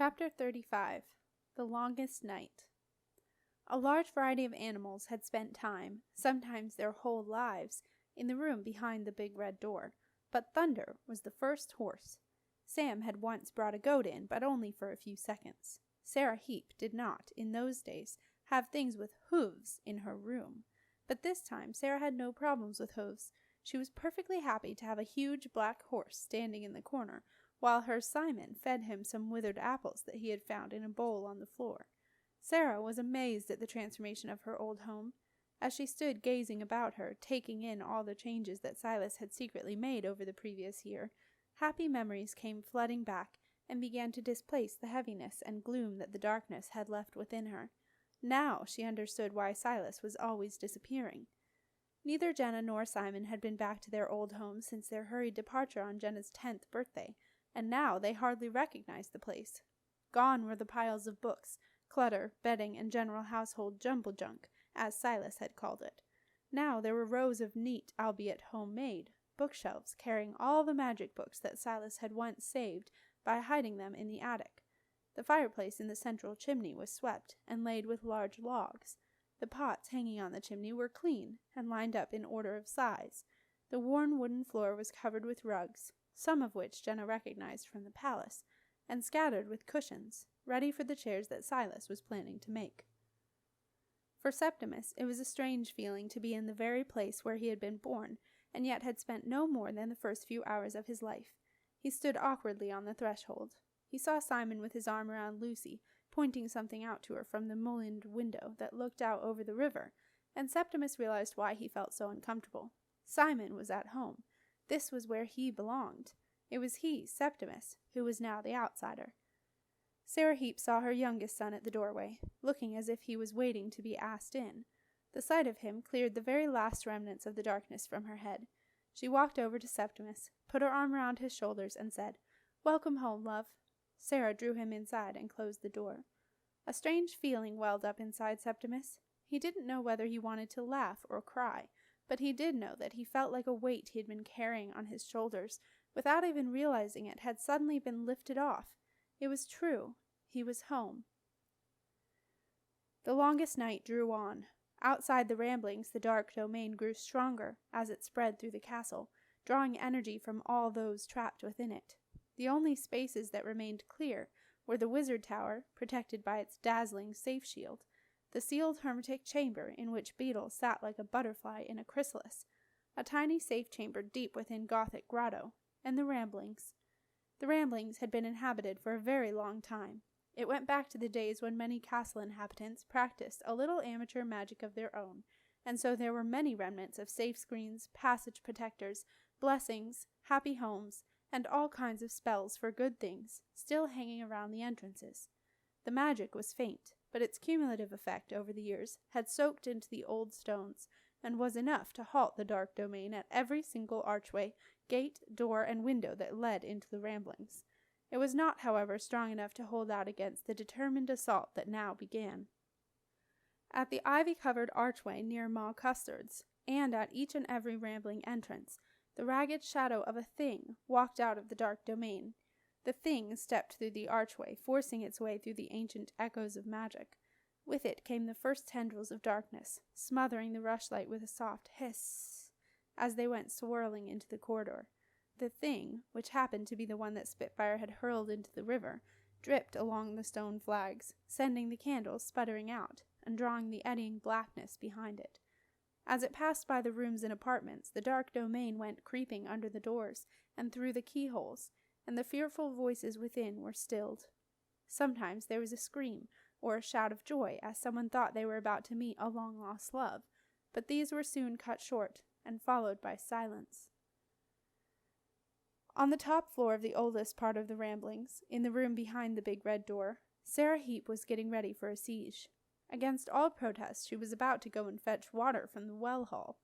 Chapter 35 The Longest Night. A large variety of animals had spent time, sometimes their whole lives, in the room behind the big red door, but Thunder was the first horse. Sam had once brought a goat in, but only for a few seconds. Sarah Heap did not, in those days, have things with hooves in her room. But this time Sarah had no problems with hooves. She was perfectly happy to have a huge black horse standing in the corner, while her Simon fed him some withered apples that he had found in a bowl on the floor. Sarah was amazed at the transformation of her old home. As she stood gazing about her, taking in all the changes that Silas had secretly made over the previous year, happy memories came flooding back and began to displace the heaviness and gloom that the darkness had left within her. Now she understood why Silas was always disappearing. Neither Jenna nor Simon had been back to their old home since their hurried departure on Jenna's 10th birthday, and now they hardly recognized the place. Gone were the piles of books, clutter, bedding, and general household jumble-junk, as Silas had called it. Now there were rows of neat, albeit homemade, bookshelves carrying all the magic books that Silas had once saved by hiding them in the attic. The fireplace in the central chimney was swept and laid with large logs. The pots hanging on the chimney were clean and lined up in order of size. The worn wooden floor was covered with rugs, some of which Jenna recognized from the palace, and scattered with cushions, ready for the chairs that Silas was planning to make. For Septimus, it was a strange feeling to be in the very place where he had been born, and yet had spent no more than the first few hours of his life. He stood awkwardly on the threshold. He saw Simon with his arm around Lucy, pointing something out to her from the mullioned window that looked out over the river, and Septimus realized why he felt so uncomfortable. Simon was at home. This was where he belonged. It was he, Septimus, who was now the outsider. Sarah Heap saw her youngest son at the doorway, looking as if he was waiting to be asked in. The sight of him cleared the very last remnants of the darkness from her head. She walked over to Septimus, put her arm around his shoulders, and said, "Welcome home, love." Sarah drew him inside and closed the door. A strange feeling welled up inside Septimus. He didn't know whether he wanted to laugh or cry, but he did know that he felt like a weight he had been carrying on his shoulders, without even realizing it, had suddenly been lifted off. It was true. He was home. The longest night drew on. Outside the ramblings, the dark domain grew stronger as it spread through the castle, drawing energy from all those trapped within it. The only spaces that remained clear were the wizard tower, protected by its dazzling safe shield, the sealed hermetic chamber in which Beetle sat like a butterfly in a chrysalis, a tiny safe chamber deep within Gothic grotto, and the ramblings. The ramblings had been inhabited for a very long time. It went back to the days when many castle inhabitants practiced a little amateur magic of their own, and so there were many remnants of safe screens, passage protectors, blessings, happy homes, and all kinds of spells for good things still hanging around the entrances. The magic was faint, but its cumulative effect over the years had soaked into the old stones, and was enough to halt the dark domain at every single archway, gate, door, and window that led into the ramblings. It was not, however, strong enough to hold out against the determined assault that now began. At the ivy-covered archway near Ma Custard's, and at each and every rambling entrance, the ragged shadow of a thing walked out of the dark domain. The thing stepped through the archway, forcing its way through the ancient echoes of magic. With it came the first tendrils of darkness, smothering the rushlight with a soft hiss as they went swirling into the corridor. The thing, which happened to be the one that Spitfire had hurled into the river, dripped along the stone flags, sending the candles sputtering out, and drawing the eddying blackness behind it. As it passed by the rooms and apartments, the dark domain went creeping under the doors and through the keyholes, and the fearful voices within were stilled. Sometimes there was a scream or a shout of joy as someone thought they were about to meet a long-lost love, but these were soon cut short and followed by silence. On the top floor of the oldest part of the ramblings, in the room behind the big red door, Sarah Heap was getting ready for a siege. Against all protest, she was about to go and fetch water from the well hall.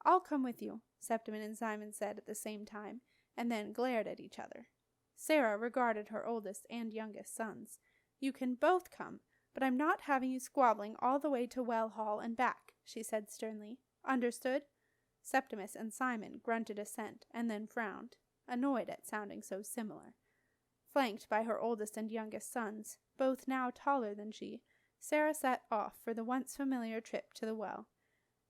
"I'll come with you," Septimus and Simon said at the same time, and then glared at each other. Sarah regarded her oldest and youngest sons. "You can both come, but I'm not having you squabbling all the way to Well Hall and back," she said sternly. "Understood?" Septimus and Simon grunted assent, and then frowned, annoyed at sounding so similar. Flanked by her oldest and youngest sons, both now taller than she, Sarah set off for the once familiar trip to the well.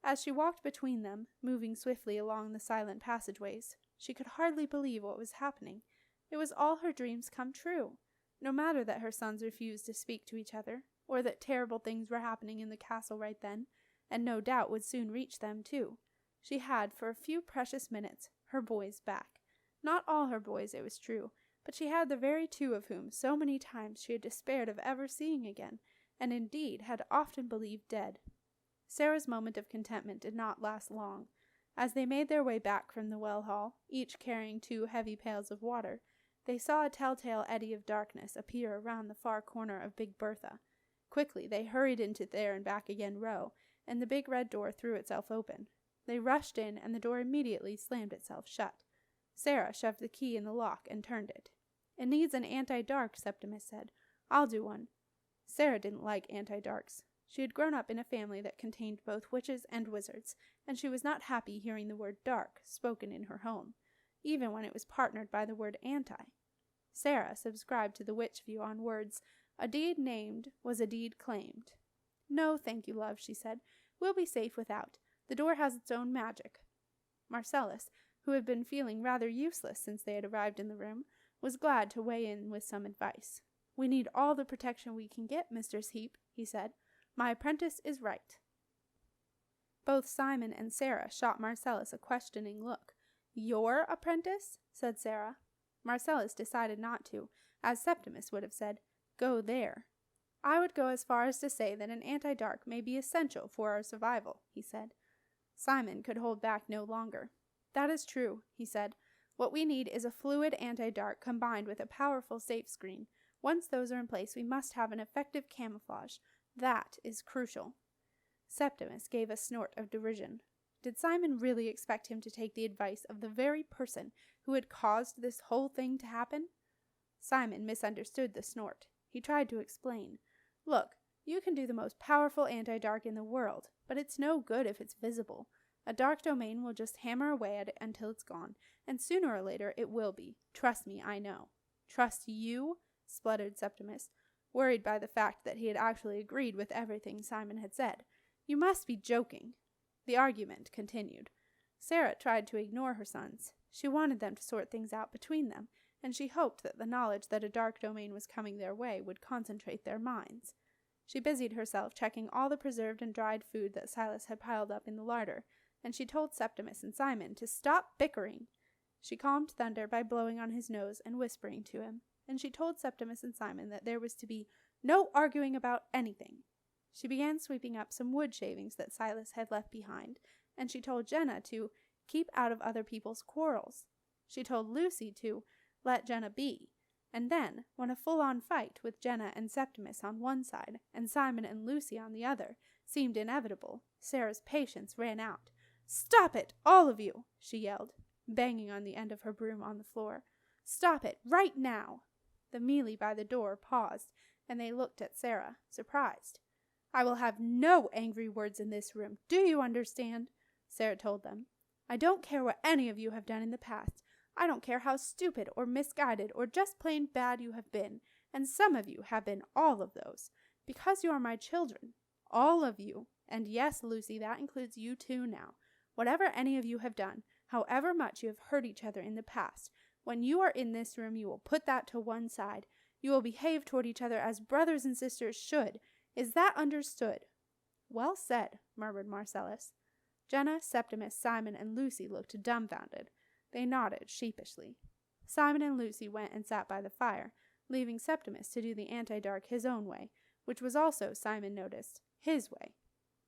As she walked between them, moving swiftly along the silent passageways, she could hardly believe what was happening. It was all her dreams come true. No matter that her sons refused to speak to each other, or that terrible things were happening in the castle right then, and no doubt would soon reach them too. She had, for a few precious minutes, her boys back. Not all her boys, it was true, but she had the very two of whom so many times she had despaired of ever seeing again, and indeed had often believed dead. Sarah's moment of contentment did not last long. As they made their way back from the well-hall, each carrying 2 heavy pails of water, they saw a telltale eddy of darkness appear around the far corner of Big Bertha. Quickly they hurried into There and Back Again Row, and the big red door threw itself open. They rushed in, and the door immediately slammed itself shut. Sarah shoved the key in the lock and turned it. "It needs an anti-dark," Septimus said. "I'll do one." Sarah didn't like anti-darks. She had grown up in a family that contained both witches and wizards, and she was not happy hearing the word dark spoken in her home, even when it was partnered by the word anti. Sarah subscribed to the witch view on words, "A deed named was a deed claimed." "No, thank you, love," she said. "We'll be safe without. The door has its own magic." Marcellus, who had been feeling rather useless since they had arrived in the room, was glad to weigh in with some advice. "We need all the protection we can get, Mistress Heap," he said. "My apprentice is right." Both Simon and Sarah shot Marcellus a questioning look. "Your apprentice?" said Sarah. Marcellus decided not to, as Septimus would have said, "Go there." "I would go as far as to say that an anti-dark may be essential for our survival," he said. Simon could hold back no longer. "That is true," he said. "What we need is a fluid anti-dark combined with a powerful safe screen. Once those are in place, we must have an effective camouflage. That is crucial." Septimus gave a snort of derision. Did Simon really expect him to take the advice of the very person who had caused this whole thing to happen? Simon misunderstood the snort. He tried to explain. "Look, you can do the most powerful anti-dark in the world, but it's no good if it's visible. A dark domain will just hammer away at it until it's gone, and sooner or later it will be. Trust me, I know." "Trust you?" spluttered Septimus, worried by the fact that he had actually agreed with everything Simon had said. "You must be joking." The argument continued. Sarah tried to ignore her sons. She wanted them to sort things out between them, and she hoped that the knowledge that a dark domain was coming their way would concentrate their minds. She busied herself checking all the preserved and dried food that Silas had piled up in the larder, and she told Septimus and Simon to stop bickering. She calmed Thunder by blowing on his nose and whispering to him, and she told Septimus and Simon that there was to be no arguing about anything. She began sweeping up some wood shavings that Silas had left behind, and she told Jenna to keep out of other people's quarrels. She told Lucy to let Jenna be, and then, when a full-on fight with Jenna and Septimus on one side and Simon and Lucy on the other seemed inevitable, Sarah's patience ran out. "Stop it, all of you!" she yelled, banging on the end of her broom on the floor. "Stop it, right now!" The melee by the door paused, and they looked at Sarah, surprised. "I will have no angry words in this room. Do you understand?" Sarah told them. "I don't care what any of you have done in the past. I don't care how stupid or misguided or just plain bad you have been, and some of you have been all of those, because you are my children. All of you. And yes, Lucy, that includes you too now. Whatever any of you have done, however much you have hurt each other in the past, when you are in this room you will put that to one side. You will behave toward each other as brothers and sisters should. Is that understood?" "Well said," murmured Marcellus. Jenna, Septimus, Simon, and Lucy looked dumbfounded. They nodded sheepishly. Simon and Lucy went and sat by the fire, leaving Septimus to do the anti-dark his own way, which was also, Simon noticed, his way.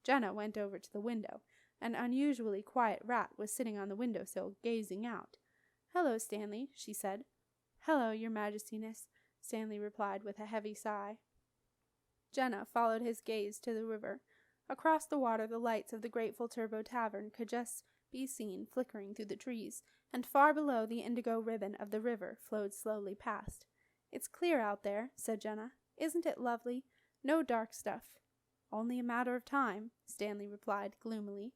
Jenna went over to the window. An unusually quiet rat was sitting on the windowsill, gazing out. "Hello, Stanley," she said. "Hello, your Majestiness," Stanley replied with a heavy sigh. Jenna followed his gaze to the river. Across the water the lights of the Grateful Turbo Tavern could just be seen flickering through the trees, and far below the indigo ribbon of the river flowed slowly past. "It's clear out there," said Jenna. "Isn't it lovely? No dark stuff." "Only a matter of time," Stanley replied gloomily.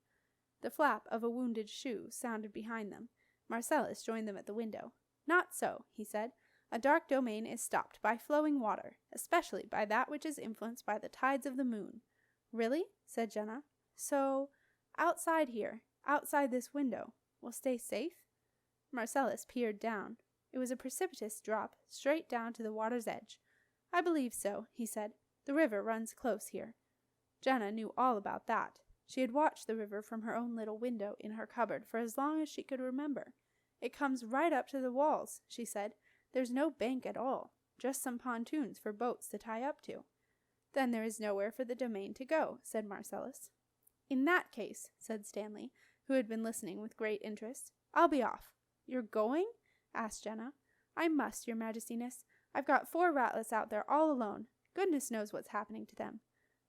The flap of a wounded shoe sounded behind them. Marcellus joined them at the window. "Not so," he said. A dark domain is stopped by flowing water, especially by that which is influenced by the tides of the moon. Really? Said Jenna. So, outside here, outside this window, we'll stay safe? Marcellus peered down. It was a precipitous drop, straight down to the water's edge. I believe so, he said. The river runs close here. Jenna knew all about that. She had watched the river from her own little window in her cupboard for as long as she could remember. It comes right up to the walls, she said. There's no bank at all, just some pontoons for boats to tie up to. Then there is nowhere for the domain to go, said Marcellus. In that case, said Stanley, who had been listening with great interest, I'll be off. You're going? Asked Jenna. I must, your majestiness. I've got 4 ratlets out there all alone. Goodness knows what's happening to them.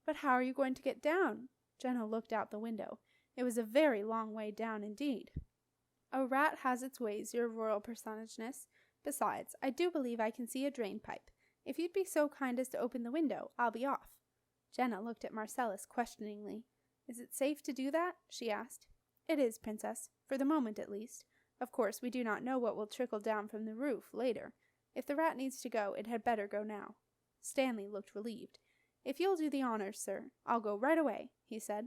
But how are you going to get down? Jenna looked out the window. It was a very long way down indeed. A rat has its ways, your royal personageness. Besides, I do believe I can see a drain pipe. If you'd be so kind as to open the window, I'll be off. Jenna looked at Marcellus questioningly. Is it safe to do that? She asked. It is, princess, for the moment at least. Of course, we do not know what will trickle down from the roof later. If the rat needs to go, it had better go now. Stanley looked relieved. If you'll do the honors, sir, I'll go right away, he said.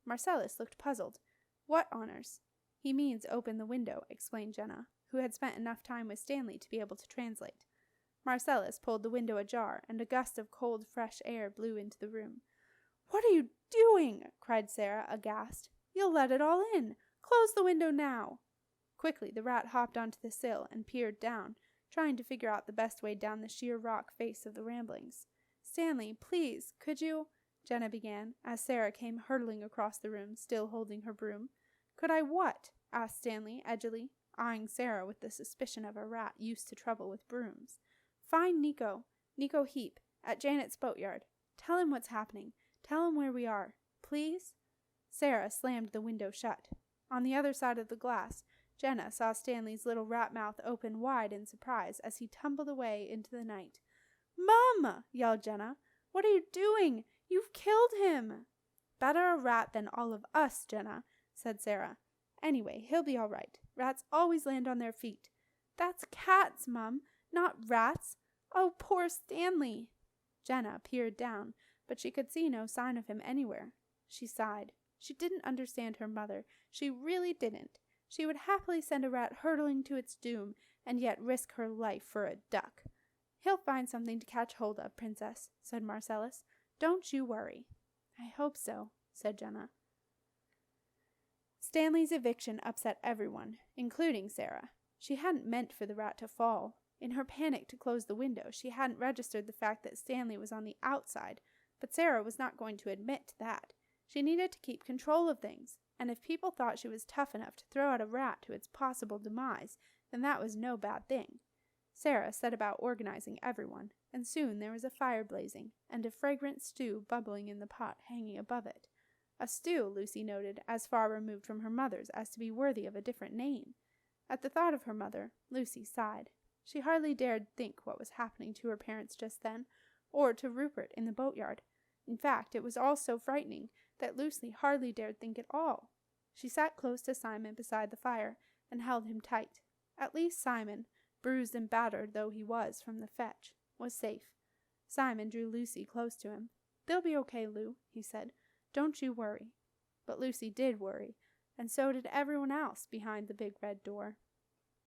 Marcellus looked puzzled. What honors? He means open the window, explained Jenna, who had spent enough time with Stanley to be able to translate. Marcellus pulled the window ajar, and a gust of cold, fresh air blew into the room. What are you doing? Cried Sarah, aghast. You'll let it all in. Close the window now. Quickly the rat hopped onto the sill and peered down, trying to figure out the best way down the sheer rock face of the Ramblings. Stanley, please, could you? Jenna began, as Sarah came hurtling across the room, still holding her broom. Could I what? Asked Stanley, edgily, eyeing Sarah with the suspicion of a rat used to trouble with brooms. Find Nico Heap, at Janet's boatyard. Tell him what's happening. Tell him where we are. Please? Sarah slammed the window shut. On the other side of the glass, Jenna saw Stanley's little rat mouth open wide in surprise as he tumbled away into the night. Mum! Yelled Jenna. What are you doing? You've killed him! Better a rat than all of us, Jenna, said Sarah. Anyway, he'll be all right. Rats always land on their feet. That's cats, Mum, not rats. Oh, poor Stanley! Jenna peered down, but she could see no sign of him anywhere. She sighed. She didn't understand her mother. She really didn't. She would happily send a rat hurtling to its doom, and yet risk her life for a duck. He'll find something to catch hold of, princess, said Marcellus. Don't you worry. I hope so, said Jenna. Stanley's eviction upset everyone, including Sarah. She hadn't meant for the rat to fall. In her panic to close the window, she hadn't registered the fact that Stanley was on the outside, but Sarah was not going to admit that. She needed to keep control of things, and if people thought she was tough enough to throw out a rat to its possible demise, then that was no bad thing. Sarah set about organizing everyone, and soon there was a fire blazing, and a fragrant stew bubbling in the pot hanging above it. A stew, Lucy noted, as far removed from her mother's as to be worthy of a different name. At the thought of her mother, Lucy sighed. She hardly dared think what was happening to her parents just then, or to Rupert in the boatyard. In fact, it was all so frightening that Lucy hardly dared think at all. She sat close to Simon beside the fire, and held him tight. At least Simon, bruised and battered though he was from the fetch, was safe. Simon drew Lucy close to him. They'll be okay, Lou, he said. Don't you worry. But Lucy did worry, and so did everyone else behind the big red door.